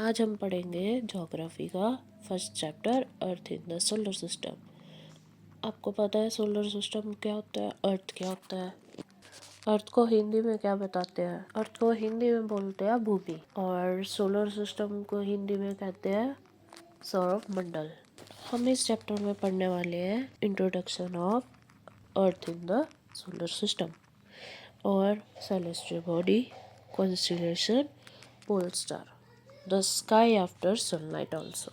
आज हम पढ़ेंगे ज्योग्राफी का first chapter earth in the solar system. आपको पता है सोलर सिस्टम क्या होता है, अर्थ क्या होता है? अर्थ को हिंदी में क्या बताते हैं? अर्थ को हिंदी में बोलते हैं भूमि, और सोलर सिस्टम को हिंदी में कहते हैं सौर मंडल। हम इस चैप्टर में पढ़ने वाले हैं introduction of Earth in the solar system और celestial body, constellation, pole star, the sky after sunlight also.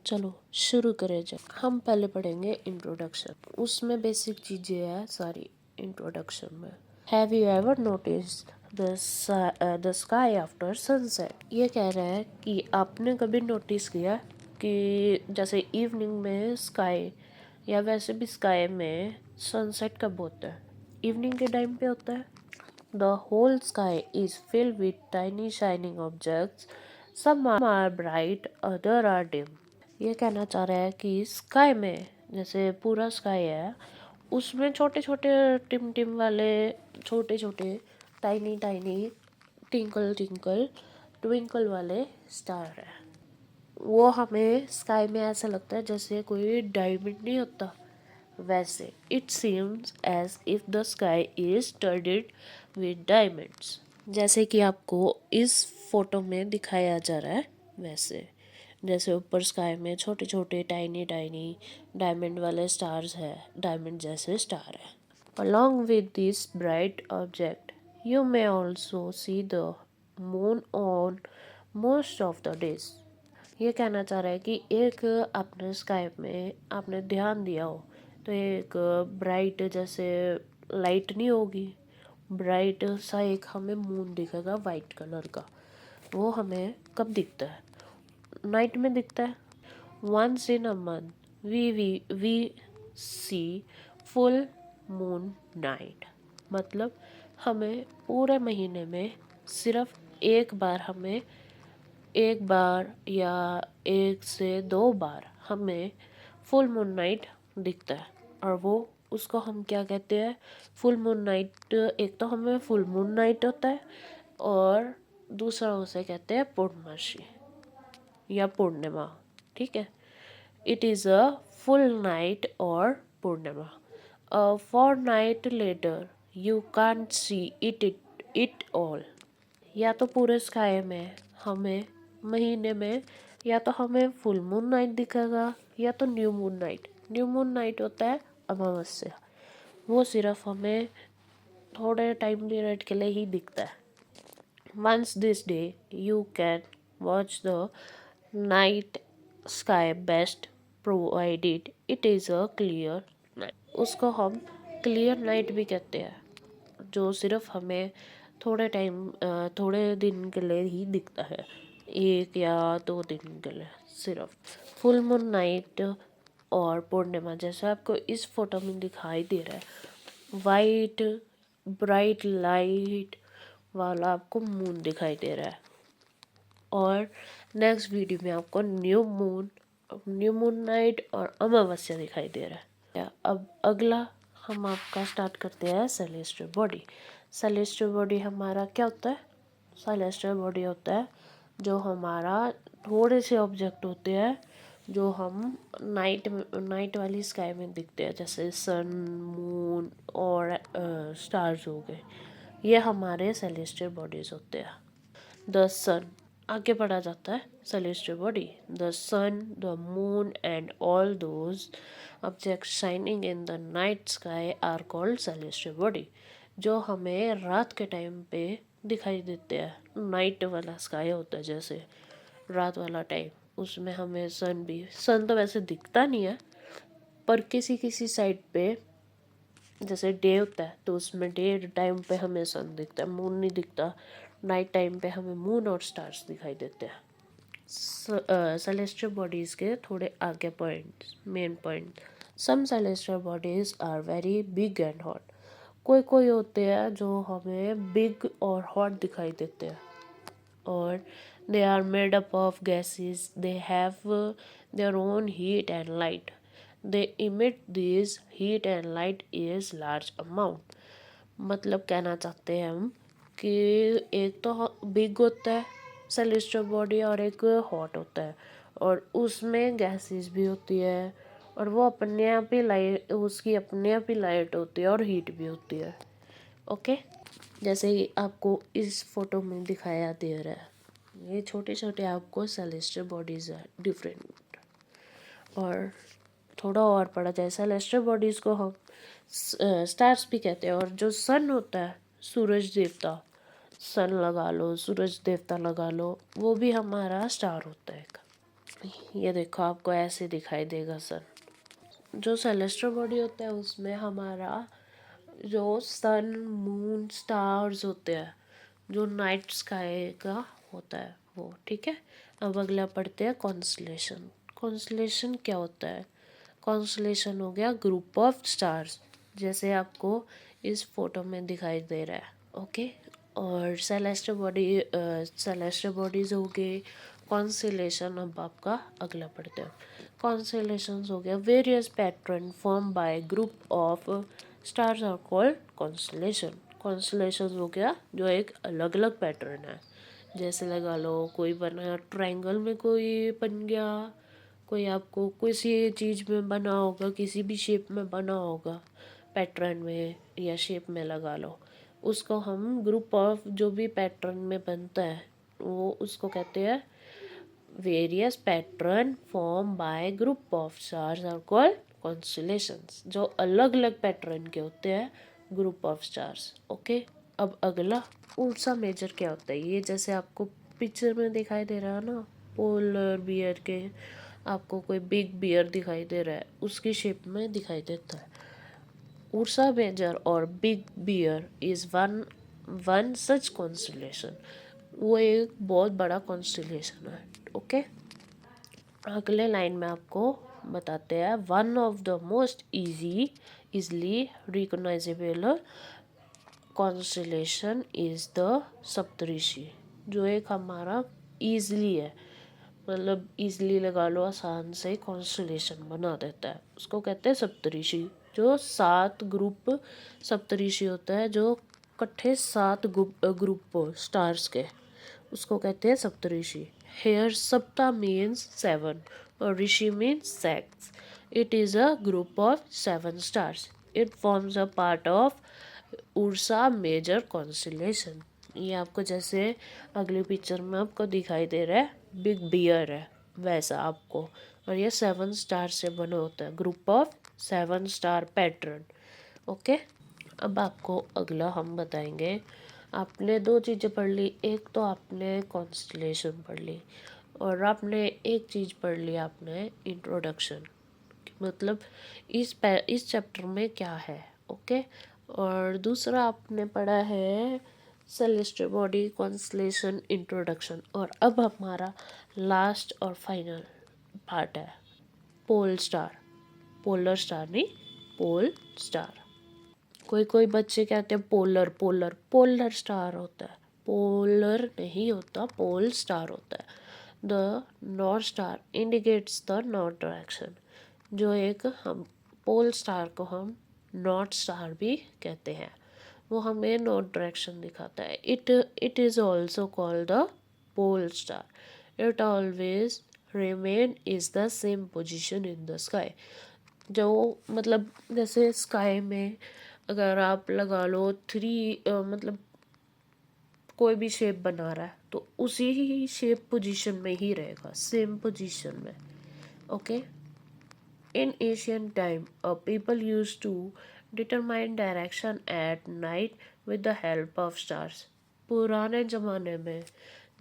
चलो शुरू करें। जब हम पहले पढ़ेंगे इंट्रोडक्शन, उसमें बेसिक चीजें हैं सारी इंट्रोडक्शन में। Have you ever noticed the sky after sunset? ये कह रहा है कि आपने कभी नोटिस किया कि जैसे इवनिंग में स्काई या वैसे भी स्काई में सनसेट कब होता है? इवनिंग के टाइम पे होता है। The whole sky is filled with tiny shining objects. Some are bright, other are dim. ये कहना चाह रहा है कि स्काई में जैसे पूरा स्काई है, उसमें छोटे छोटे टिम टिम वाले छोटे छोटे tiny tiny tinkle tinkle twinkle वाले स्टार है। वो हमें स्काई में ऐसा लगता है जैसे कोई डायमंड नहीं होता, वैसे it seems as if the sky is studded with diamonds. जैसे कि आपको इस फोटो में दिखाया जा रहा है वैसे, जैसे ऊपर स्काई में छोटे छोटे टाइनी टाइनी डायमंड वाले स्टार्स है, डायमंड जैसे स्टार है। Along with this bright object, you may also see the moon on most of the days. ये कहना चाह रहा है कि एक आपने स्काई में आपने ध्यान दिया हो तो एक ब्राइट जैसे लाइट नहीं होगी, ब्राइट सा एक हमें मून दिखेगा वाइट कलर का। वो हमें कब दिखता है? नाइट में दिखता है। Once in a month we see full moon night. मतलब हमें पूरे महीने में सिर्फ एक बार या एक से दो बार हमें फुल मून नाइट दिखता है। और वो उसको हम क्या कहते हैं? Full moon night. एक तो हमें फुल मून नाइट होता है और दूसरा उसे कहते हैं पूर्णमासी या पूर्णिमा। ठीक है, it is a full night और पूर्णिमा। A fortnight later you can't see it all. या तो पूरे स्काई में हमें महीने में या तो हमें फुल मून नाइट दिखेगा या तो new moon night. New moon night होता है अमावस्या, वो सिर्फ हमें थोड़े टाइम पीरियड के लिए ही दिखता है। Once this day you can watch the night sky best provided it is a clear night. उसको हम क्लियर नाइट भी कहते हैं, जो सिर्फ हमें थोड़े दिन के लिए ही दिखता है, एक या दो दिन के लिए सिर्फ। फुल मून नाइट और पूर्णिमा जैसा आपको इस फोटो में दिखाई दे रहा है, वाइट ब्राइट लाइट वाला आपको मून दिखाई दे रहा है। और नेक्स्ट वीडियो में आपको न्यू मून नाइट और अमावस्या दिखाई दे रहा है। अब अगला हम आपका स्टार्ट करते हैं सेलेस्टियल बॉडी। सेलेस्टियल बॉडी हमारा क्या होता है? सेलेस्टियल बॉडी होता है जो हमारा थोड़े से ऑब्जेक्ट होते हैं जो हम नाइट वाली स्काई में दिखते हैं, जैसे सन, मून और स्टार्स हो गए। ये हमारे सेलेस्टियल बॉडीज होते हैं। द सन आगे बढ़ा जाता है celestial body. The sun, the moon and all those objects shining in the night sky are called celestial body. जो हमें रात के टाइम पे दिखाई देते हैं, नाइट वाला स्काई होता है जैसे रात वाला टाइम, उसमें हमें सन तो वैसे दिखता नहीं है, पर किसी किसी साइड पे जैसे डे होता है तो उसमें डे टाइम पे हमें सन दिखता है, मून नहीं दिखता। नाइट टाइम पे हमें मून और स्टार्स दिखाई देते हैं। सेलेस्टियल बॉडीज़ के थोड़े आगे points, main point. Some celestial bodies are very big and hot. कोई होते हैं जो हमें बिग और हॉट दिखाई देते हैं, और they are made up of gases. They have their own heat and light. They emit this heat and light is large amount. मतलब कहना चाहते हैं हम कि एक तो बिग होता है सेलेस्टियल बॉडी और एक हॉट होता है, और उसमें गैसेस भी होती है, और वो अपने आप ही लाइट, उसकी अपने आप ही लाइट होती है और हीट भी होती है। ओके, जैसे ही आपको इस फोटो में दिखाया दे रहा है, ये छोटे छोटे आपको सेलेस्टियल बॉडीज है डिफरेंट। और थोड़ा और पढ़ा जाए, सेलेस्टियल बॉडीज को हम स्टार्स भी कहते हैं। और जो सन होता है, सूरज देवता, सन लगा लो, सूरज देवता लगा लो, वो भी हमारा स्टार होता है एक। ये देखो, आपको ऐसे दिखाई देगा सन। जो सेलेस्टियल बॉडी होता है उसमें हमारा जो सन, मून, स्टार्स होते हैं, जो नाइट स्काई का होता है वो। ठीक है, अब अगला पढ़ते हैं कॉन्स्टलेशन। कॉन्स्टलेशन क्या होता है? कॉन्स्टलेशन हो गया ग्रुप ऑफ स्टार्स, जैसे आपको इस फोटो में दिखाई दे रहा है। ओके, और सेलेस्टियल बॉडीज हो गए। कॉन्स्टलेशन अब आपका अगला पढ़ते हैं। कॉन्स्टलेशंस हो गया various pattern form by group of stars are called constellation. Constellations हो गया जो एक अलग अलग पैटर्न है, जैसे लगा लो कोई बना ट्रायंगल में, कोई बन गया, कोई आपको किसी चीज़ में बना होगा, किसी भी शेप में बना होगा, पैटर्न में या शेप में लगा लो, उसको हम ग्रुप ऑफ जो भी पैटर्न में बनता है वो उसको कहते हैं various pattern form by group of stars are called constellations. जो अलग अलग पैटर्न के होते हैं ग्रुप ऑफ स्टार्स। ओके, अब अगला उर्सा मेजर क्या होता है? ये जैसे आपको पिक्चर में दिखाई दे रहा है ना, पोलर बियर के, आपको कोई बिग बियर दिखाई दे रहा है, उसकी शेप में दिखाई देता है। उर्सा मेजर और big bear is one one such constellation. वो एक बहुत बड़ा कॉन्स्टलेशन है। ओके, अगले लाइन में आपको बताते हैं one of the most easily recognisable constellation is the Saptarishi. जो एक हमारा ईजली है, मतलब ईजली लगा लो, आसान से कॉन्स्टलेशन बना देता है, उसको कहते हैं सप्तऋषि। जो 7 ग्रुप सप्तऋषि होता है, जो इकट्ठे 7 ग्रुप स्टार्स के, उसको कहते हैं सप्तऋषि। हेयर सप्ता मीन्स 7 और ऋषि मीन्स सेक्स। It is a group of 7 stars. It forms a part of Ursa Major constellation. ये आपको जैसे अगली पिक्चर में आपको दिखाई दे रहा है बिग बियर है, वैसा आपको। और ये 7 स्टार से बना होता है, group of 7 star pattern. Okay, अब आपको अगला हम बताएंगे। आपने 2 चीज़ें पढ़ ली, एक तो आपने कॉन्स्टलेशन पढ़ ली, और आपने एक चीज़ पढ़ ली, आपने इंट्रोडक्शन, मतलब इस चैप्टर में क्या है। ओके, और दूसरा आपने पढ़ा है सेलेस्टियल बॉडी, कॉन्स्टलेशन, इंट्रोडक्शन। और अब हमारा लास्ट और फाइनल पार्ट है पोल स्टार। पोलर स्टार नहीं, पोल स्टार। कोई कोई बच्चे कहते हैं पोलर, पोलर पोलर स्टार होता है, पोलर नहीं होता, पोल स्टार होता है। The north star indicates the north direction. जो एक हम पोल स्टार को हम नॉर्थ स्टार भी कहते हैं, वो हमें नॉर्थ डायरेक्शन दिखाता है। It is also called the pole star. It always remain is the same position in the sky. जो मतलब जैसे स्काई में अगर आप लगा लो 3 मतलब कोई भी शेप बना रहा है तो उसी ही शेप पोजीशन में ही रहेगा, सेम पोजीशन में। Okay, in Asian time people use to determine direction at night with the help of stars. पुराने ज़माने में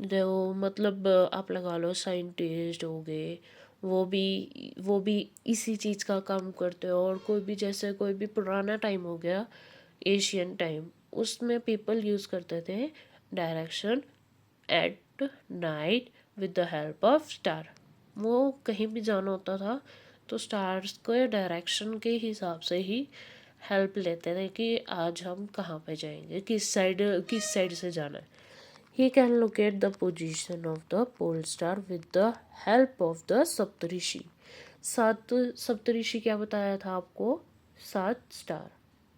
जो मतलब आप लगा लो साइंटिस्ट हो गए, वो भी इसी चीज़ का काम करते हो। और कोई भी जैसे कोई भी पुराना टाइम हो गया, एशियन टाइम, उसमें पीपल यूज़ करते थे direction at night with the help of star. वो कहीं भी जाना होता था तो स्टार्स के डायरेक्शन के हिसाब से ही हेल्प लेते थे कि आज हम कहाँ पे जाएंगे, किस साइड से जाना है। He can locate the position of the pole star with the help of the Saptarishi. 7 Saptarishi क्या बताया था आपको? 7 स्टार,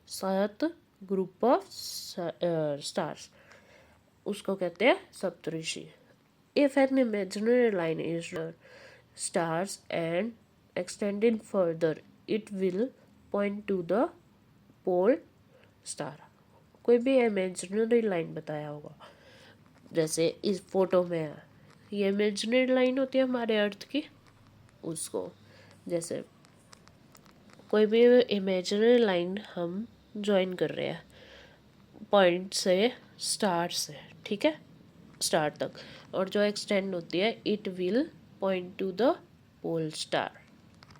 7 ग्रुप ऑफ स्टार्स, उसको कहते हैं सप्तऋषि। If an imaginary line is stars and extended further, it will point to the pole star. कोई भी imaginary line बताया होगा, जैसे इस फोटो में है, ये इमेजिनरी लाइन होती है हमारे अर्थ की, उसको जैसे कोई भी इमेजिनरी लाइन हम ज्वाइन कर रहे हैं पॉइंट से स्टार से, ठीक है, स्टार तक, और जो एक्सटेंड होती है it will point to the pole star.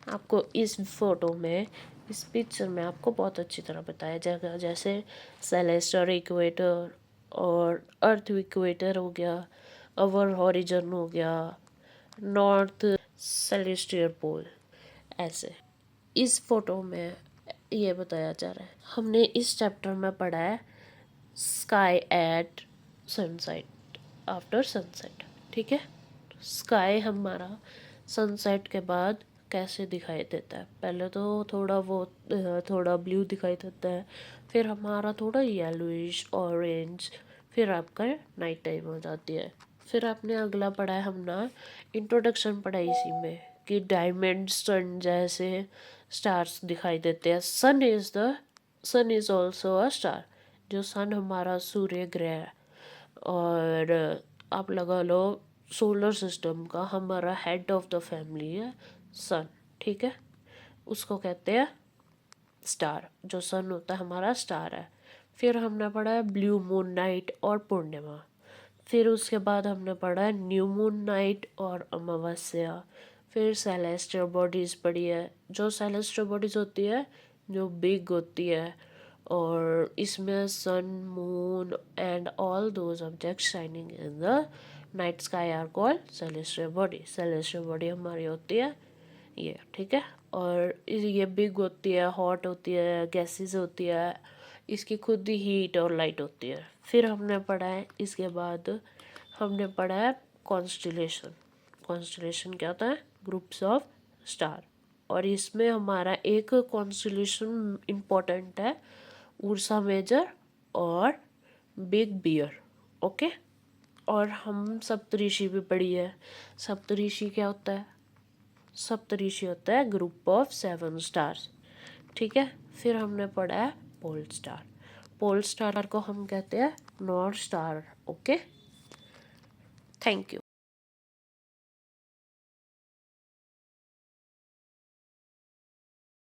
आपको इस फोटो में, इस पिक्चर में आपको बहुत अच्छी तरह बताया जाएगा, जैसे सेलेस्टर इक्वेटर और अर्थ इक्वेटर हो गया, अवर हॉरिजन हो गया, नॉर्थ सेलेस्टियल पोल, ऐसे इस फोटो में ये बताया जा रहा है। हमने इस चैप्टर में पढ़ा है sky at sunset, after sunset, ठीक है। स्काई हमारा सनसेट के बाद कैसे दिखाई देता है, पहले तो थोड़ा ब्लू दिखाई देता है, फिर हमारा थोड़ा येलोइश ऑरेंज, फिर आपका नाइट टाइम हो जाती है। फिर आपने अगला पढ़ा है, हमने इंट्रोडक्शन पढ़ा इसी में कि डायमंड सन जैसे स्टार्स दिखाई देते हैं। सन इज ऑल्सो अ स्टार, जो सन हमारा सूर्य ग्रह है, और आप लगा लो सोलर सिस्टम का हमारा हेड ऑफ द फैमिली है सन, ठीक है, उसको कहते हैं स्टार, जो सन होता है हमारा स्टार है। फिर हमने पढ़ा है ब्लू मून नाइट और पूर्णिमा, फिर उसके बाद हमने पढ़ा है न्यू मून नाइट और अमावस्या, फिर सेलेस्टियल बॉडीज़ पढ़ी है, जो सेलेस्टियल बॉडीज़ होती है जो बिग होती है, और इसमें sun moon and all those objects shining in the night sky are called celestial body. Celestial body हमारी होती है ये, ठीक है, और ये बिग होती है, हॉट होती है, गैसेस होती है, इसकी खुद ही हीट और लाइट होती है। फिर हमने पढ़ा है, इसके बाद हमने पढ़ा है कॉन्स्टिलेशन। कॉन्स्टिलेशन क्या होता है, ग्रुप्स ऑफ स्टार, और इसमें हमारा एक कॉन्स्टिलेशन इम्पोर्टेंट है, उर्सा मेजर और बिग बियर, ओके। और हम सप्तऋषि भी पढ़ी है। सप्तऋषि क्या होता है, सप्तऋषि होता है ग्रुप ऑफ 7 स्टार्स, ठीक है। फिर हमने पढ़ा है पोल स्टार। पोल स्टार को हम कहते हैं north star, okay. Thank you.